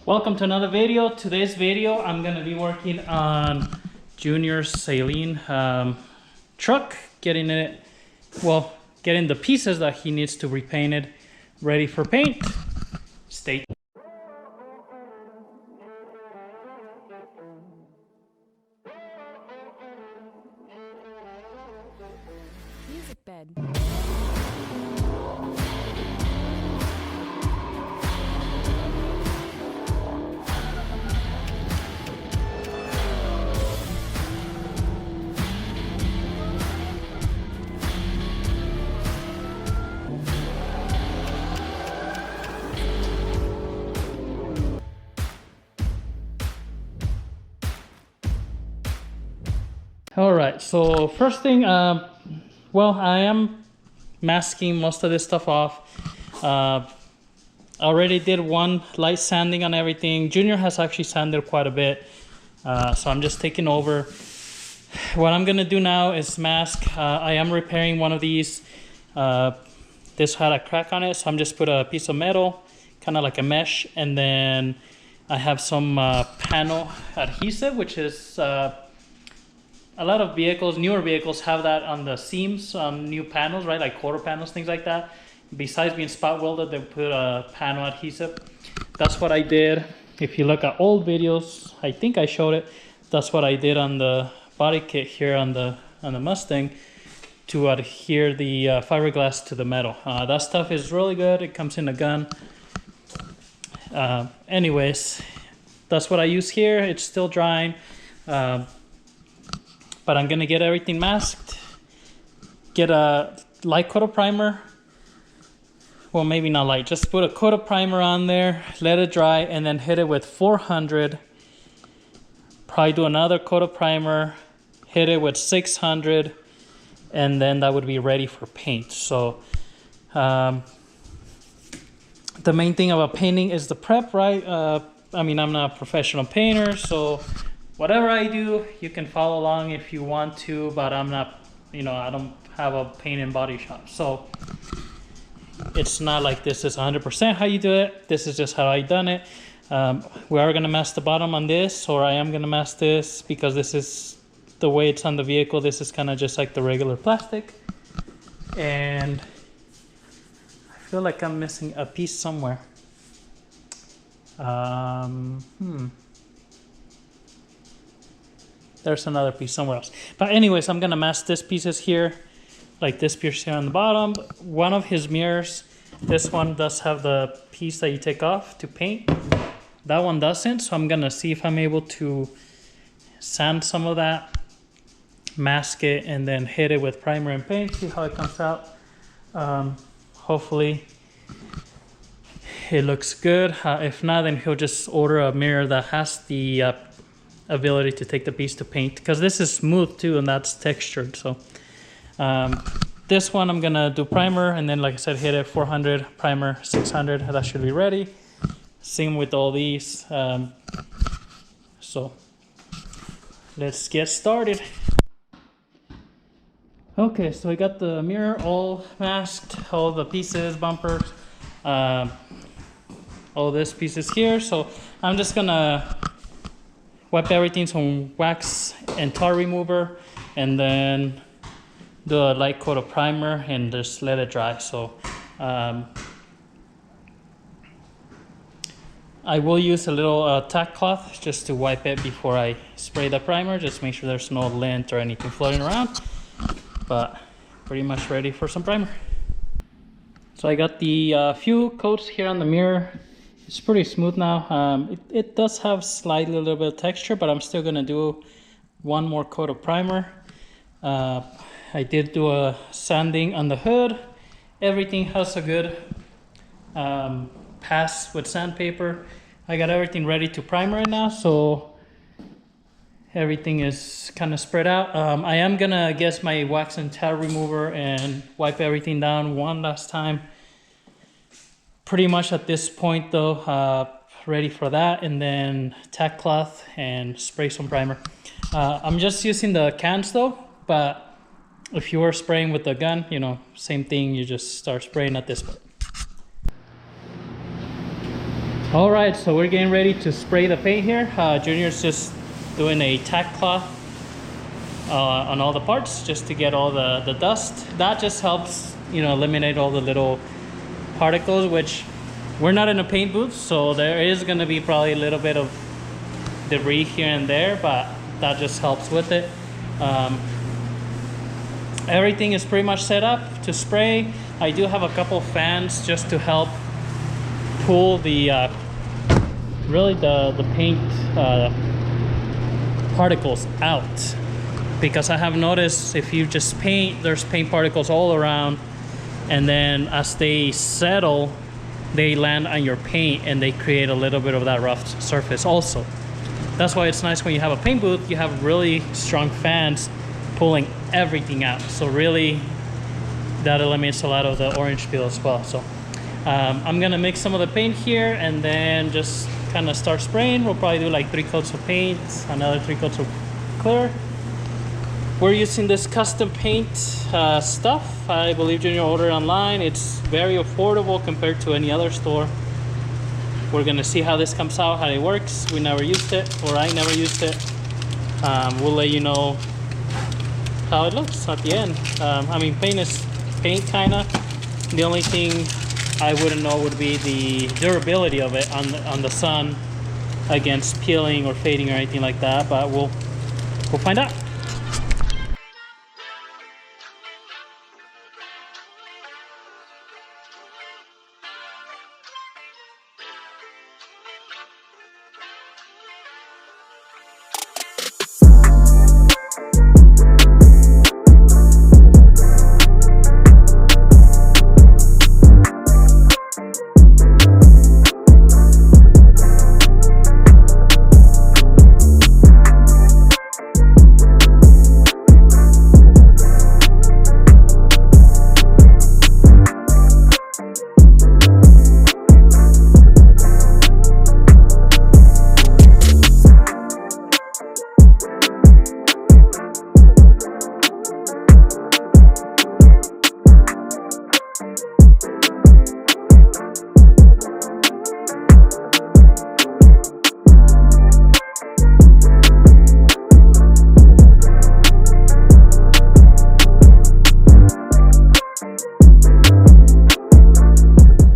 Welcome to another video. Today's video I'm going to be working on Junior's Saleen truck, getting the pieces that he needs to repaint it ready for paint. Stay tuned. Music bed. All right, so first thing, I am masking most of this stuff off. I already did one light sanding on everything. Junior has actually sanded quite a bit, so I'm just taking over. What I'm gonna do now is mask. I am repairing one of these. This had a crack on it, so I'm just put a piece of metal, kind of like a mesh, and then I have some panel adhesive, which is a lot of vehicles, newer vehicles, have that on the seams on new panels, right? Like quarter panels, things like that. Besides being spot welded, they put a panel adhesive. That's what I did. If you look at old videos, I think I showed it. That's what I did on the body kit here on the Mustang to adhere the fiberglass to the metal. That stuff is really good. It comes in a gun. Anyways, that's what I use here. It's still drying. But I'm gonna get everything masked, get a light coat of primer. Well, maybe not light, just put a coat of primer on there, let it dry, and then hit it with 400. Probably do another coat of primer, hit it with 600, and then that would be ready for paint. So the main thing about painting is the prep, right? I mean, I'm not a professional painter, so whatever I do, you can follow along if you want to, but I'm not, I don't have a paint and body shop. So it's not like this is 100% how you do it. This is just how I done it. We are gonna mask the bottom on this, or I am gonna mask this because this is the way it's on the vehicle. This is kind of just like the regular plastic. And I feel like I'm missing a piece somewhere. There's another piece somewhere else. But anyways, I'm gonna mask this pieces here, like this piece here on the bottom. One of his mirrors, this one does have the piece that you take off to paint. That one doesn't, so I'm gonna see if I'm able to sand some of that, mask it, and then hit it with primer and paint, see how it comes out. Hopefully it looks good. If not, then he'll just order a mirror that has the ability to take the piece to paint, because this is smooth too and that's textured. So this one I'm gonna do primer, and then like I said, hit it 400, primer 600. That should be ready. Same with all these. So let's get started. Okay, so I got the mirror all masked, all the pieces, bumpers, all this pieces here. So I'm just gonna wipe everything, some wax and tar remover, and then do a light coat of primer and just let it dry. So I will use a little tack cloth just to wipe it before I spray the primer, just make sure there's no lint or anything floating around. But pretty much ready for some primer. So I got the few coats here on the mirror. It's pretty smooth now. It does have slightly a little bit of texture, but I'm still gonna do one more coat of primer. I did do a sanding on the hood. Everything has a good pass with sandpaper. I got everything ready to primer right now, so everything is kind of spread out. I am gonna get my wax and tar remover and wipe everything down one last time. Pretty much at this point though, ready for that, and then tack cloth and spray some primer. I'm just using the cans though, but if you were spraying with the gun, same thing, you just start spraying at this point. All right, so we're getting ready to spray the paint here. Junior's just doing a tack cloth on all the parts just to get all the dust. That just helps, you know, eliminate all the little particles, which we're not in a paint booth, so there is going to be probably a little bit of debris here and there, but that just helps with it. Everything is pretty much set up to spray. I do have a couple fans just to help pull the really the paint particles out, because I have noticed if you just paint, there's paint particles all around, and then as they settle, they land on your paint and they create a little bit of that rough surface also. That's why it's nice when you have a paint booth, you have really strong fans pulling everything out. So really that eliminates a lot of the orange peel as well. So I'm gonna mix some of the paint here and then just kind of start spraying. We'll probably do like 3 coats of paint, another 3 coats of clear. We're using this custom paint stuff. I believe Junior ordered online. It's very affordable compared to any other store. We're gonna see how this comes out, how it works. We never used it, or I never used it. We'll let you know how it looks at the end. I mean, paint is paint kinda. The only thing I wouldn't know would be the durability of it on the sun against peeling or fading or anything like that, but we'll find out.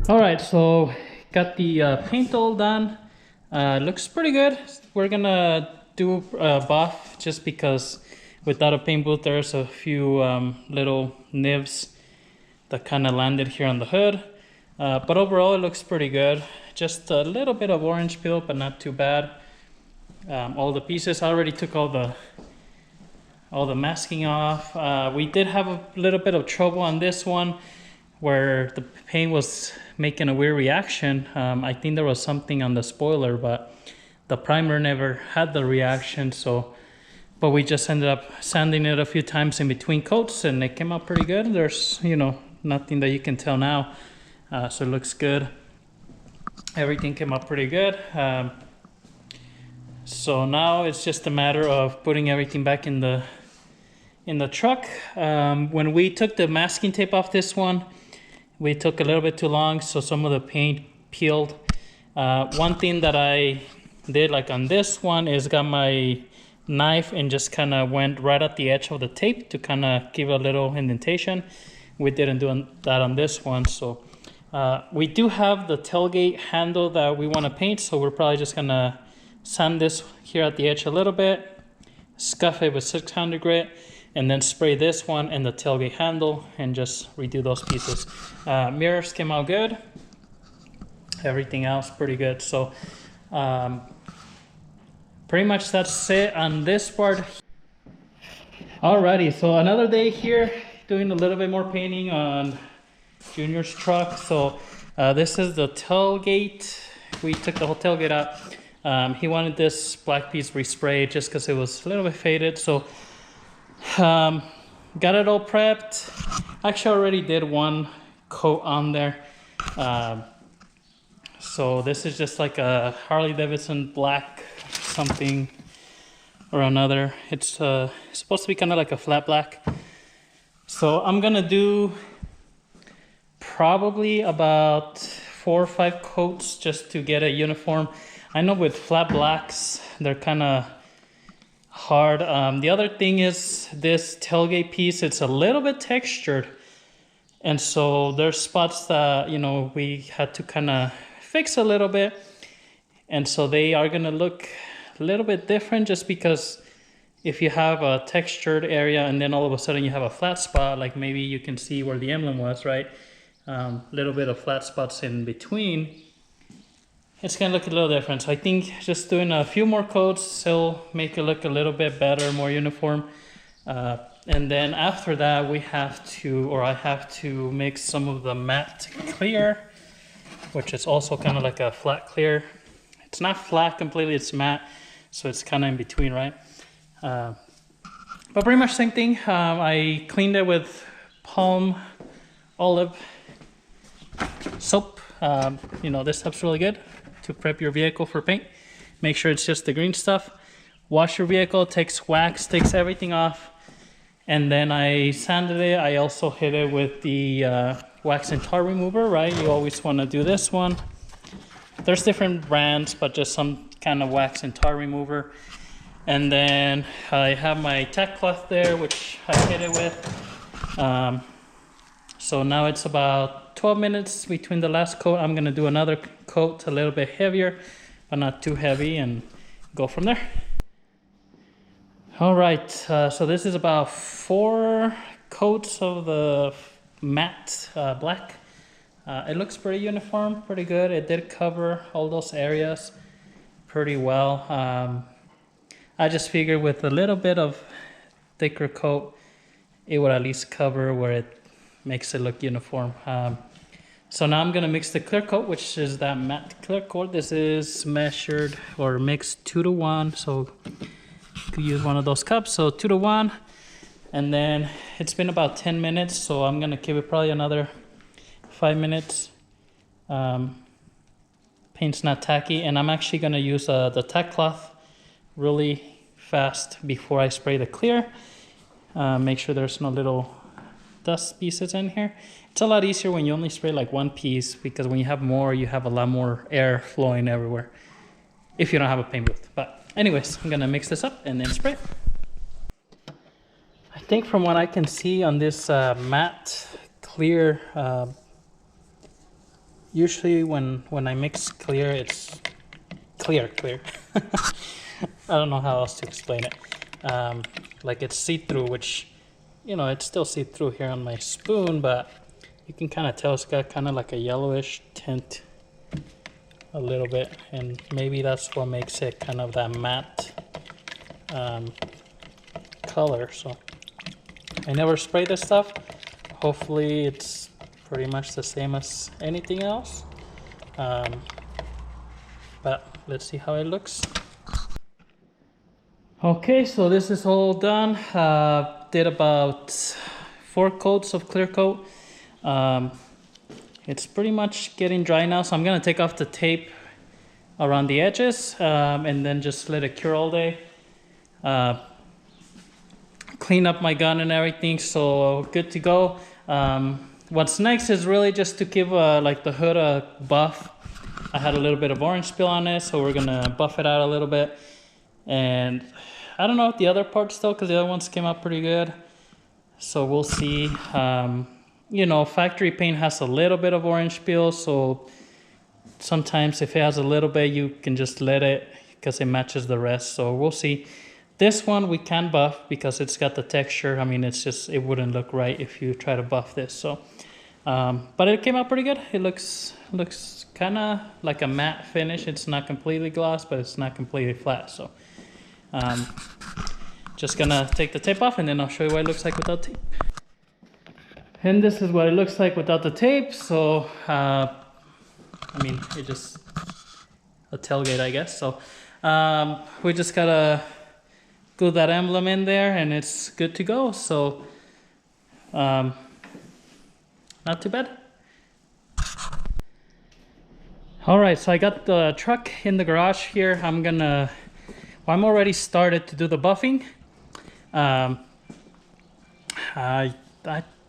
All right, so got the paint all done. Looks pretty good. We're gonna do buff just because without a paint booth, there's a few little nibs that kind of landed here on the hood. But overall, it looks pretty good. Just a little bit of orange peel, but not too bad. All the pieces, I already took all the masking off. We did have a little bit of trouble on this one where the paint was making a weird reaction. I think there was something on the spoiler, but the primer never had the reaction. But we just ended up sanding it a few times in between coats and it came out pretty good. There's, you know, nothing that you can tell now. So it looks good. Everything came out pretty good. So now it's just a matter of putting everything back in the truck. When we took the masking tape off this one, we took a little bit too long, so some of the paint peeled. One thing that I did, like on this one, is got my knife and just kind of went right at the edge of the tape to kind of give a little indentation. We didn't do that on this one. So we do have the tailgate handle that we want to paint, so we're probably just gonna sand this here at the edge a little bit, scuff it with 600 grit, and then spray this one and the tailgate handle and just redo those pieces. Mirrors came out good. Everything else pretty good. So pretty much that's it on this part. Alrighty, so another day here doing a little bit more painting on Junior's truck. So this is the tailgate. We took the whole tailgate out. He wanted this black piece resprayed just because it was a little bit faded. So got it all prepped. Actually, I already did one coat on there. So this is just like a Harley Davidson black something or another. It's supposed to be kind of like a flat black. So I'm gonna do probably about 4 or 5 coats just to get it uniform. I know with flat blacks, they're kind of hard. The other thing is this tailgate piece, it's a little bit textured. And so there's spots that, you know, we had to kind of fix a little bit. And so they are going to look a little bit different just because if you have a textured area and then all of a sudden you have a flat spot, like maybe you can see where the emblem was, right? Little bit of flat spots in between. It's gonna look a little different. So I think just doing a few more coats will make it look a little bit better, more uniform. And then after that, we have to, or I have to mix some of the matte clear, which is also kind of like a flat clear. It's not flat completely, it's matte. So it's kind of in between, right? But pretty much same thing. I cleaned it with palm olive soap. You know, this stuff's really good to prep your vehicle for paint. Make sure it's just the green stuff. Wash your vehicle, takes wax, takes everything off. And then I sanded it. I also hit it with the wax and tar remover, right? You always want to do this one. There's different brands, but just some kind of wax and tar remover. And then I have my tack cloth there, which I hit it with. So now it's about 12 minutes between the last coat. I'm gonna do another coat a little bit heavier, but not too heavy, and go from there. All right, so this is about 4 coats of the matte black. It looks pretty uniform, pretty good. It did cover all those areas pretty well. I just figured with a little bit of thicker coat, it would at least cover where it makes it look uniform. So now I'm gonna mix the clear coat, which is that matte clear coat. This is measured or mixed 2 to 1. So you could use one of those cups. So 2 to 1. And then it's been about 10 minutes. So I'm gonna give it probably another 5 minutes. Paint's not tacky. And I'm actually gonna use the tack cloth really fast before I spray the clear. Make sure there's no little dust pieces in here. It's a lot easier when you only spray like 1 piece, because when you have more, you have a lot more air flowing everywhere if you don't have a paint booth. But anyways, I'm gonna mix this up and then spray. I think from what I can see on this matte clear, usually when I mix clear, it's clear. I don't know how else to explain it. Like it's see-through, which, you know, it's still see-through here on my spoon, but you can kind of tell it's got kind of like a yellowish tint a little bit, and maybe that's what makes it kind of that matte color. So I never spray this stuff. Hopefully it's pretty much the same as anything else, but let's see how it looks. Okay, so this is all done. Did about 4 coats of clear coat. It's pretty much getting dry now, so I'm gonna take off the tape around the edges, and then just let it cure all day. Clean up my gun and everything, so good to go. What's next is really just to give like the hood a buff. I had a little bit of orange spill on it, so we're gonna buff it out a little bit. And I don't know the other parts though, because the other ones came out pretty good. So we'll see. You know, factory paint has a little bit of orange peel, so sometimes if it has a little bit, you can just let it because it matches the rest. So we'll see. This one we can buff because it's got the texture. I mean, it's just, it wouldn't look right if you try to buff this. So, but it came out pretty good. It looks kind of like a matte finish. It's not completely gloss, but it's not completely flat. So, just gonna take the tape off and then I'll show you what it looks like without tape. And this is what it looks like without the tape. So, I mean, it just a tailgate, I guess. So, we just gotta glue that emblem in there and it's good to go. So, not too bad. All right, so I got the truck in the garage here. I'm already started to do the buffing. I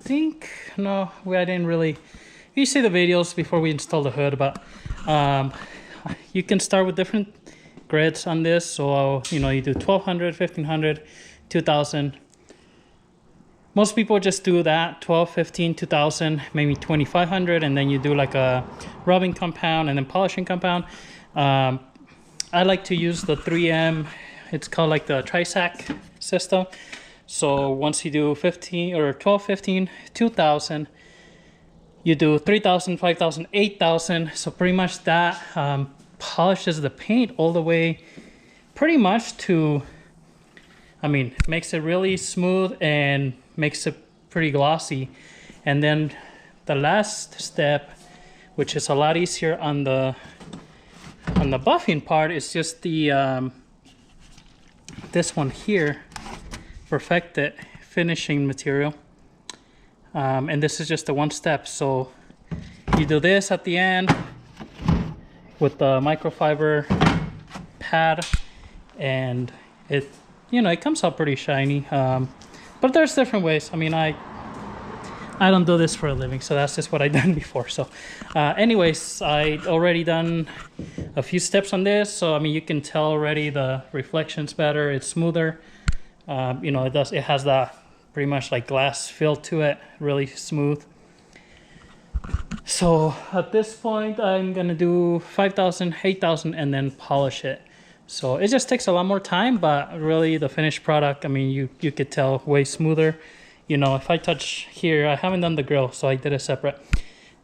think, no, I didn't really you see the videos before we install the hood, but you can start with different grids on this. So you know, you do 1200, 1500, 2000. Most people just do that 12, 15, 2000, maybe 2500, and then you do like a rubbing compound and then polishing compound. I like to use the 3M. It's called like the Trisac system. So once you do 15 or 12, 15, 2000, you do 3000, 5000, 8000. So pretty much that polishes the paint all the way pretty much to, I mean, makes it really smooth and makes it pretty glossy. And then the last step, which is a lot easier on the buffing part, is just the this one here, Perfected finishing material. And this is just the one step. So you do this at the end with the microfiber pad, and it, you know, it comes out pretty shiny. But there's different ways. I mean, I don't do this for a living, so that's just what I've done before. So anyways, I already done a few steps on this. So I mean, you can tell already the reflection's better, it's smoother. You know, it has that pretty much like glass feel to it, really smooth. So at this point, I'm gonna do 5000, 8000, and then polish it. So it just takes a lot more time, but really the finished product, I mean, you could tell way smoother. You know, if I touch here, I haven't done the grill, so I did it separate.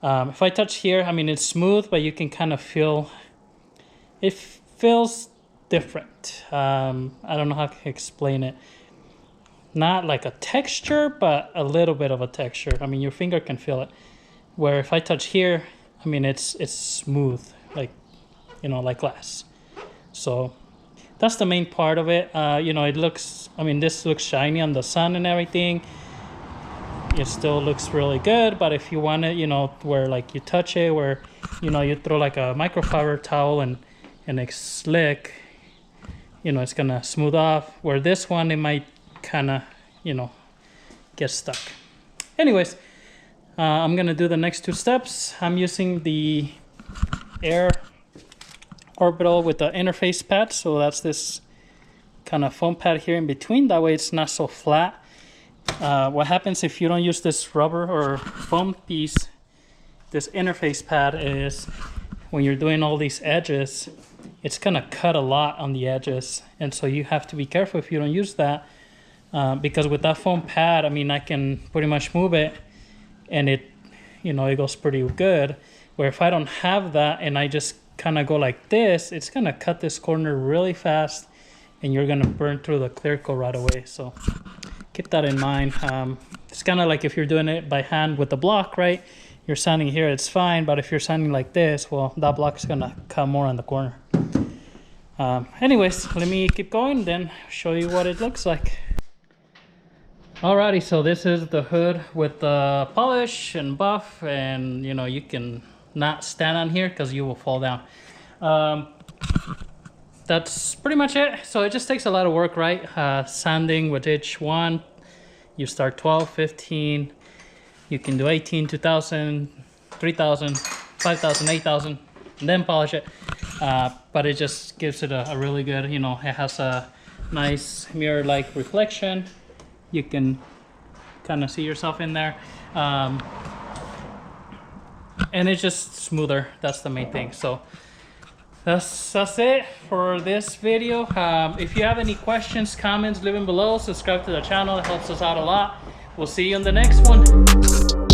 If I touch here, I mean, it's smooth, but you can kind of feel, it feels different. I don't know how to explain it. Not like a texture, but a little bit of a texture. I mean, your finger can feel it. Where if I touch here, I mean, it's smooth, like, you know, like glass. So that's the main part of it. You know, it looks, I mean, this looks shiny on the sun and everything. It still looks really good, but if you want it, you know, where like you touch it, where, you know, you throw like a microfiber towel and it's slick, you know, it's gonna smooth off. Where this one, it might kind of, you know, get stuck. Anyways, I'm gonna do the next two steps. I'm using the air orbital with the interface pad. So that's this kind of foam pad here in between. That way it's not so flat. What happens if you don't use this rubber or foam piece, this interface pad, is when you're doing all these edges, it's gonna cut a lot on the edges. And so you have to be careful if you don't use that, because with that foam pad, I mean, I can pretty much move it and it, you know, it goes pretty good. Where if I don't have that and I just kind of go like this, it's gonna cut this corner really fast and you're gonna burn through the clear coat right away. So keep that in mind. It's kind of like if you're doing it by hand with the block, right? You're sanding here, it's fine, but if you're sanding like this, well, that block is gonna cut more on the corner. Anyways, let me keep going, then show you what it looks like. Alrighty, so this is the hood with the polish and buff, and you know, you can not stand on here because you will fall down. That's pretty much it. So it just takes a lot of work, right? Sanding with each one, you start 12, 15, you can do 18, 2000, 3000, 5000, 8000, and then polish it. But it just gives it a really good, you know, it has a nice mirror-like reflection. You can kind of see yourself in there. And it's just smoother. That's the main thing. So that's it for this video. If you have any questions, comments, leave them below. Subscribe to the channel. It helps us out a lot. We'll see you in the next one.